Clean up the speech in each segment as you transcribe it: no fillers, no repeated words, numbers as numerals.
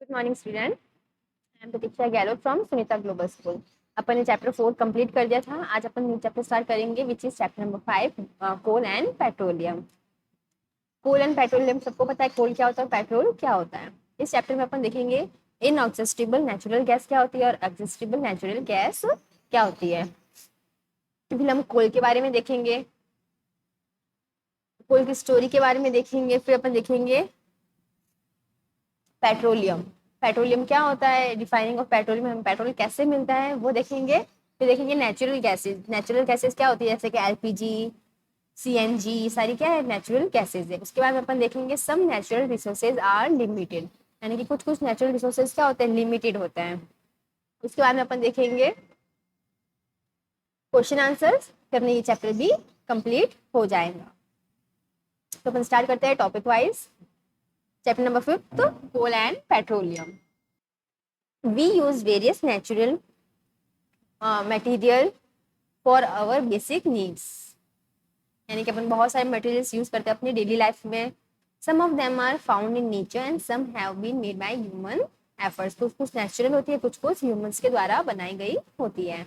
Good morning student. I am Pratiksha Gehlot from Sunita global school. अपन ने chapter 4 complete कर दिया था। आज अपन न्यू चैप्टर स्टार्ट करेंगे which is chapter number 5, coal and petroleum. Coal and petroleum सबको पता है, कोल क्या होता है, पेट्रोल क्या होता है। इस चैप्टर में अपन देखेंगे इनऑक्सिस्टिबल नेचुरल गैस क्या होती है और एक्सिस्टिबल नेचुरल गैस क्या होती है। फिर हम कोल के बारे में देखेंगे, कोल की स्टोरी के बारे में देखेंगे। फिर अपन देखेंगे पेट्रोलियम, पेट्रोलियम क्या होता है, डिफाइनिंग ऑफ पेट्रोलियम, हमें पेट्रोल कैसे मिलता है वो देखेंगे। फिर देखेंगे नेचुरल गैसेज, नेचुरल गैसेज क्या होती है, जैसे कि एलपीजी, सीएनजी, सारी क्या है नेचुरल गैसेज है। उसके बाद में अपन देखेंगे some natural resources are limited, यानी कि कुछ कुछ नेचुरल रिसोर्सेज क्या होते हैं, लिमिटेड होते हैं। उसके बाद में अपन देखेंगे क्वेश्चन आंसर्स, फिर अपने ये चैप्टर भी कंप्लीट हो जाएगा। तो अपन स्टार्ट करते हैं topic wise. Chapter number 5, coal and petroleum. We use various natural material for our basic needs, यानी कि अपन बहुत सारे मटेरियल्स यूज करते हैं अपनी डेली लाइफ में। Some of them are found in nature and some have been made by human efforts. कुछ कुछ नेचुरल होती है, कुछ कुछ ह्यूमंस के द्वारा बनाई गई होती है।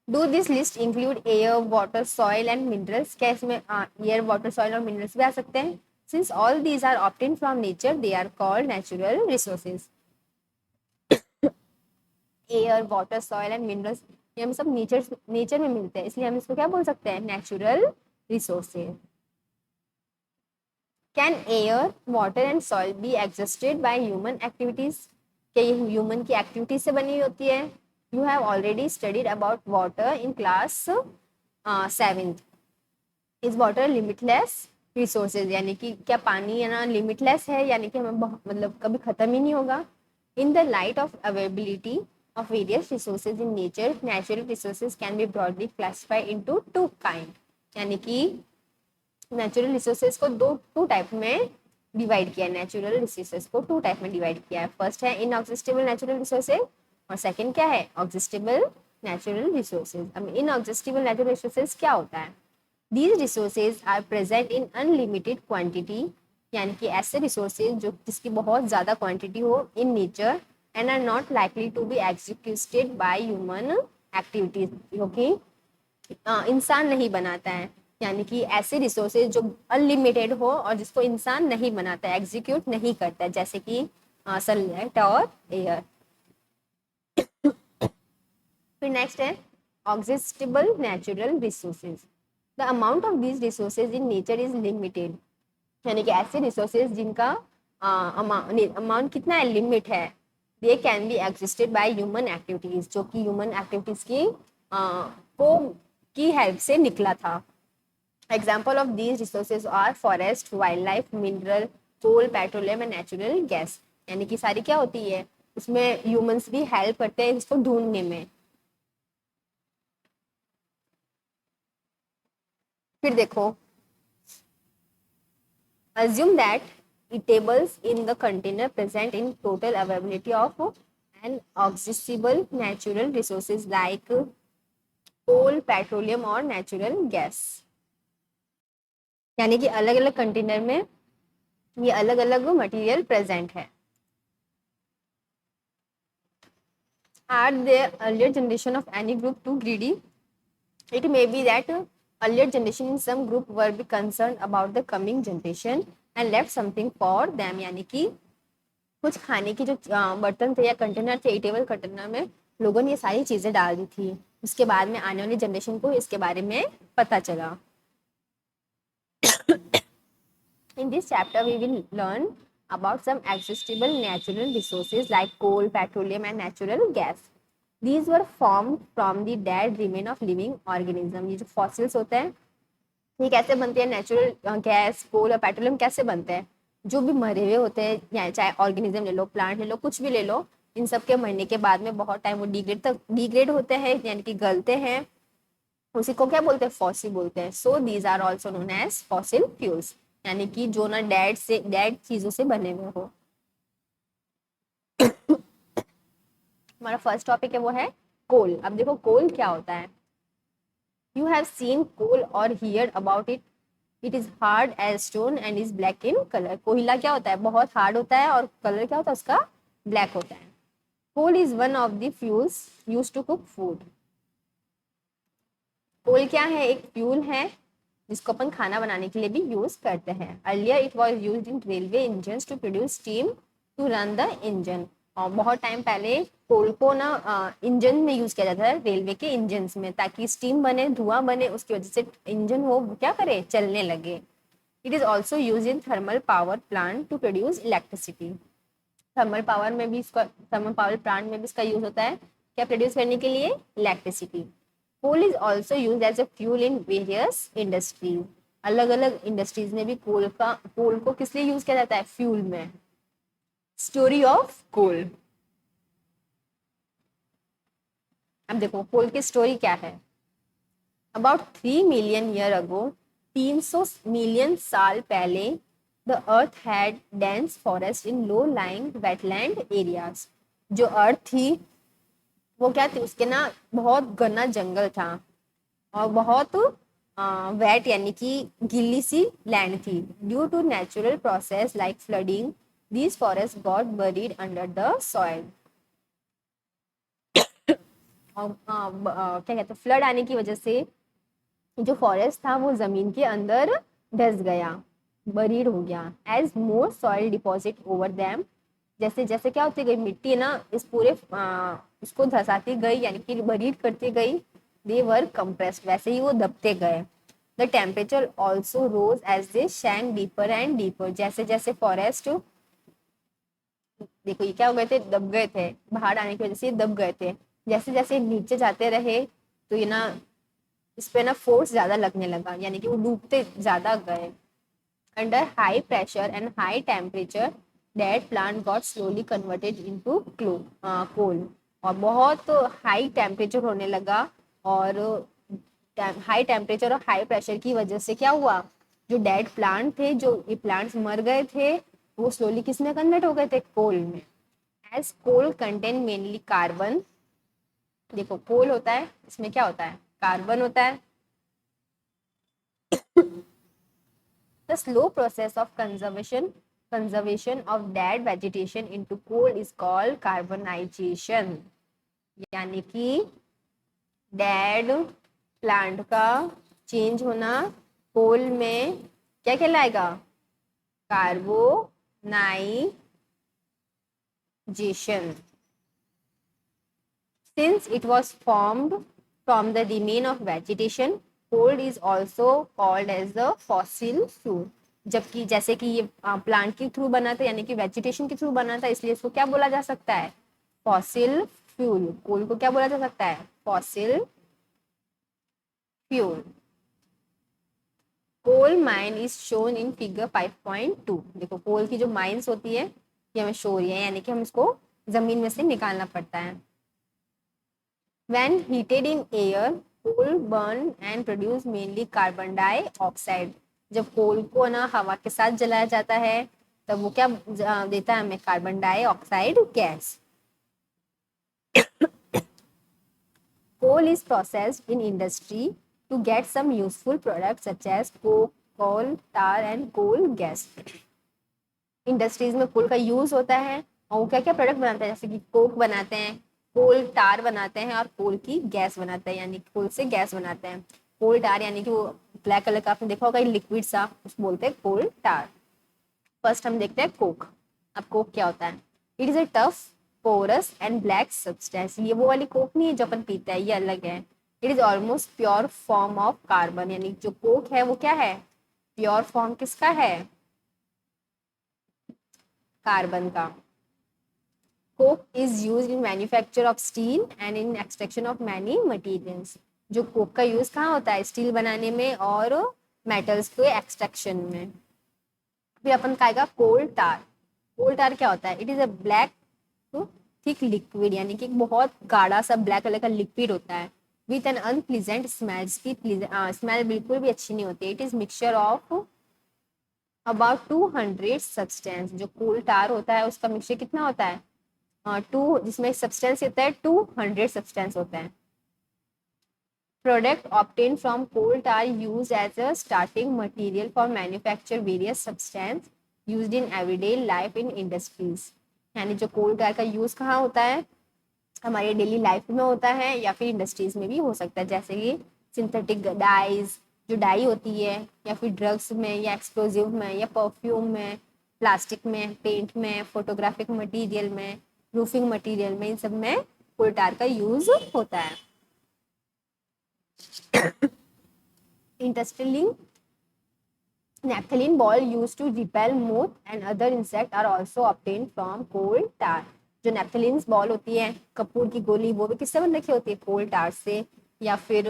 Do this list include air, water, soil and minerals. क्या इसमें एयर, वाटर, सॉइल और मिनरल्स भी आ सकते हैं। Since all these are obtain from nature they are called natural resources. Air, water, soil and minerals ये हम सब नेचर में मिलते हैं, इसलिए हम इसको क्या बोल सकते हैं, natural resources. Can air, water and soil be existed by human activities. क्या ये ह्यूमन की एक्टिविटीज से बनी होती है। You have already studied about water in class 7th। Is water limitless resources, यानी कि क्या पानी है ना लिमिटलेस है, यानी कि हमें मतलब कभी खत्म ही नहीं होगा। In the light of availability of various resources in nature, natural resources can be broadly classified into two kind, यानी कि नेचुरल रिसोर्सेज को टू टाइप में डिवाइड किया है। नेचुरल रिसोर्सेज को टू टाइप में डिवाइड किया है। फर्स्ट है इनऑक्सिस्टेबल नेचुरल रिसोर्सेज और सेकंड क्या है, ऑक्सिस्टेबल नेचुरल रिसोर्सेज। अब इनऑक्सिस्टेबल नेचुरल रिसोर्सेज क्या होता है। These resources are present in unlimited quantity, यानी कि ऐसे रिसोर्सेज जो जिसकी बहुत ज़्यादा क्वांटिटी हो in nature and are not likely to be executed by human activities, क्योंकि इंसान नहीं बनाता है। यानी कि ऐसे रिसोर्सेज जो अनलिमिटेड हो और जिसको इंसान नहीं बनाता है, एग्जीक्यूट नहीं करता है, जैसे कि सनलाइट और एयर। फिर नेक्स्ट है exhaustible natural resources. The amount of these resources in nature is limited, यानी कि ऐसे रिसोर्सेज जिनका अमाउंट कितना है, लिमिट है। They can be existed by human activities, जो कि ह्यूमन एक्टिविटीज की हेल्प से निकला था। Example of these resources are forest, wild life, mineral, coal, petroleum and natural gas, यानी कि सारी क्या होती है, उसमें ह्यूमंस भी हेल्प करते हैं इसको ढूंढने में। फिर देखो, assume that eatables in the container present in total availability of an accessible natural resources like coal, petroleum और natural gas, यानी कि अलग अलग कंटेनर में ये अलग अलग मटेरियल प्रेजेंट है। Are there earlier generation of any group too greedy? It may be that earlier generation in some group were be concerned about the coming generation and left something for them, यानी कि कुछ खाने की जो बर्तन थे या कंटेनर थे, ईटेबल कंटेनर में लोगों ने ये सारी चीजें डाल दी थी। उसके बाद में आने वाली जनरेशन को इसके बारे में पता चला। In this chapter we will learn about some accessible natural resources like coal, petroleum and natural gas. These were formed from the dead remain of living organism. ये जो फॉसिल्स होते हैं ये कैसे बनते हैं, नेचुरल गैस, कोल और पेट्रोलियम कैसे बनते हैं, जो भी मरे हुए होते हैं, चाहे ऑर्गेनिज्म ले लो, प्लांट ले लो, कुछ भी ले लो, इन सब के मरने के बाद में बहुत टाइम वो डिग्रेड होते हैं, यानी कि गलते हैं। उसी को क्या बोलते हैं, फॉसिल बोलते हैं। So these are also known as fossil fuels, यानी कि जो ना डेड चीजों से बने हुए हो। हमारा फर्स्ट टॉपिक है वो है कोल। अब देखो कोल क्या होता है। यू हैव सीन कोल और heard about it, it is hard as stone and is black in colour. कोयला क्या होता है, बहुत हार्ड होता है और कलर क्या होता है उसका, ब्लैक होता है। Coal is one of the fuels used to cook food. Coal क्या है, एक फ्यूल है जिसको अपन खाना बनाने के लिए भी यूज करते हैं। Earlier it was used in railway engines to produce steam to run the engine. और बहुत टाइम पहले कोल को ना इंजन में यूज किया जाता है, रेलवे के इंजन में, ताकि स्टीम बने, धुआं बने, उसकी वजह से इंजन हो क्या करे, चलने लगे। It is also use in thermal power plant to produce electricity. Thermal power plant में भी इसका यूज होता है, क्या प्रोड्यूस करने के लिए, electricity. Coal is also use as a fuel in various industries. अलग अलग इंडस्ट्रीज में भी कोल को किस लिए यूज किया जाता है, फ्यूल में। Story of coal. अब देखो कोल की स्टोरी क्या है। About 3 million year ago, 300 million साल पहले, the earth had dense forest in low lying wetland areas. जो अर्थ थी वो क्या थी, उसके ना बहुत घना जंगल था और बहुत वेट यानी कि गीली सी लैंड थी। Due to natural process like flooding, these forest got buried under the soil. और क्या कहते हैं, फ्लड आने की वजह से जो फॉरेस्ट था वो जमीन के अंदर धस गया, बरीड हो गया। एज मोर सॉइल डिपॉजिट ओवर दैम, जैसे जैसे क्या होती गई मिट्टी है ना, इस पूरे इसको धसाती गई यानी कि बरीड करती गई, दे वर कंप्रेस्ड, वैसे ही वो दबते गए। The temperature also rose as they sank deeper and deeper, जैसे जैसे फॉरेस्ट, देखो ये क्या हो गए थे, दब गए थे, बाहर आने की वजह से दब गए थे। जैसे जैसे नीचे जाते रहे तो ये ना इस पे ना फोर्स ज्यादा लगने लगा, यानी कि वो डूबते ज्यादा गए। Under high pressure and high temperature, that plant got slowly converted into coal. और बहुत हाई टेम्परेचर होने लगा, और हाई टेम्परेचर और हाई प्रेशर की वजह से क्या हुआ, जो डेड प्लांट थे, जो ये प्लांट्स मर गए थे, वो स्लोली किस में कन्वर्ट हो गए थे, कोल में। As coal contain mainly carbon, देखो कोल होता है, इसमें क्या होता है, कार्बन होता है। The slow process of conservation of dead vegetation into coal is called carbonization। यानी कि डेड प्लांट का चेंज होना कोल में क्या कहलाएगा, carbonisation. Since it was formed from the remain of vegetation, coal is also called as the fossil fuel। जबकि जैसे कि ये प्लांट के थ्रू बना था, यानी कि वेजिटेशन के थ्रू बना था, इसलिए इसको क्या बोला जा सकता है, फॉसिल फ्यूल। कोल को क्या बोला जा सकता है, fossil fuel. Coal mine is shown in figure 5.2। देखो कोल की जो माइंस होती है ये हमें शो हो रही है, यानी कि हम इसको जमीन में से निकालना पड़ता है। When heated in air, coal burn and produce mainly carbon dioxide। जब कोल को ना हवा के साथ जलाया जाता है तब वो क्या देता है हमें, carbon dioxide gas. Coal is processed in industry to get some useful products such as coke, coal tar and coal gas। Industries में कोल का यूज होता है और वो क्या क्या प्रोडक्ट बनाते हैं, जैसे कि कोक बनाते हैं, कोल टार बनाते हैं और कोल की गैस बनाते हैं, यानी कोल से गैस बनाते हैं। कोल टार यानी कि वो ब्लैक कलर का आपने देखा होगा लिक्विड सा, उसको बोलते हैं कोल टार। फर्स्ट हम देखते हैं कोक। अब कोक क्या होता है, it is a tough porous and black substance. ये वो वाली कोक नहीं है जो अपन पीते हैं, ये अलग है। It is almost pure form of carbon, यानी जो कोक है वो क्या है, प्योर फॉर्म किसका है, कार्बन का। Coke is used in manufacture of steel and in extraction of many materials। जो कोक का यूज कहाँ होता है, स्टील बनाने में और मेटल्स के एक्सट्रैक्शन में। फिर अपन खाएगा कोल टार। कोल टार क्या होता है, it is a black thick liquid, यानी कि बहुत गाढ़ा सा ब्लैक कलर का लिक्विड होता है। विथ एन अनप्लीजेंट स्मेल, इसकी स्मेल बिल्कुल भी अच्छी नहीं होती। It is mixture of about 200 substance. जो कोल टार होता है उसका मिक्सचर कितना होता है, जिसमें सब्सटेंस होता है 200 सब्सटेंस होता है। Product obtained from coal tar used as a starting material for manufacture various substance used in everyday life in industries. यानी जो कोल टार का यूज कहाँ होता है, हमारे डेली लाइफ में होता है या फिर इंडस्ट्रीज में भी हो सकता है, जैसे कि सिंथेटिक डाइज, जो डाई होती है, या फिर ड्रग्स में या एक्सप्लोजिव में या परफ्यूम में, प्लास्टिक में, पेंट में, फोटोग्राफिक मटेरियल में, रूफिंग मटेरियल में, इन सब में कोल टार का यूज होता है. Interestingly, naphthalene ball used to repel moth and other insects are also obtained from coal tar. जो नेप्थलीन बॉल होती है, कपूर की गोली, वो भी किससे बन रखी होती है, कोल टार से. या फिर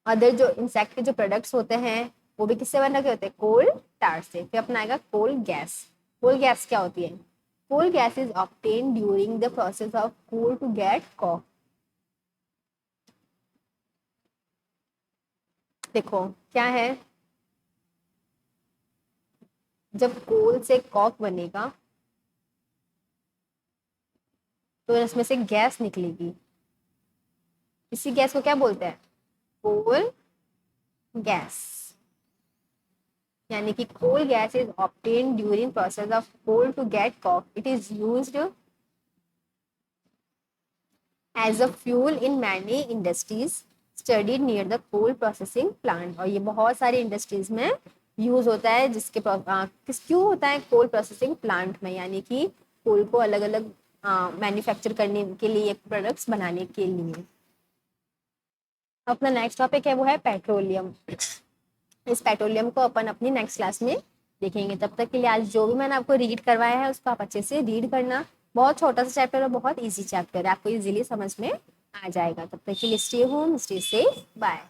अदर जो इंसेक्ट के जो प्रोडक्ट्स होते हैं वो भी किससे बन रखे होते हैं, कोल टार से. फिर अपना आएगा कोल गैस. कोल गैस क्या होती है, coal gas is obtain during the process of coal to get coke. देखो क्या है, जब कोल से कॉक बनेगा तो इसमें से गैस निकलेगी. इसी गैस को क्या बोलते हैं, कोल गैस. यानी कि coal gas is obtain during process of coal to get coke. It is used as a fuel in many industries studied near the coal processing plant. और ये बहुत सारी इंडस्ट्रीज में यूज होता है, जिसके क्यों होता है, कोल प्रोसेसिंग प्लांट में, यानी कि कोल को अलग अलग मैन्युफैक्चर करने के लिए, प्रोडक्ट्स बनाने के लिए. अपना नेक्स्ट टॉपिक है वो है पेट्रोलियम. इस पेट्रोलियम को अपन अपनी नेक्स्ट क्लास में देखेंगे. तब तक के लिए आज जो भी मैंने आपको रीड करवाया है उसको आप अच्छे से रीड करना. बहुत छोटा सा चैप्टर है, बहुत इजी चैप्टर है, आपको इजीली समझ में आ जाएगा. तब तक के लिए stay home, stay safe, bye.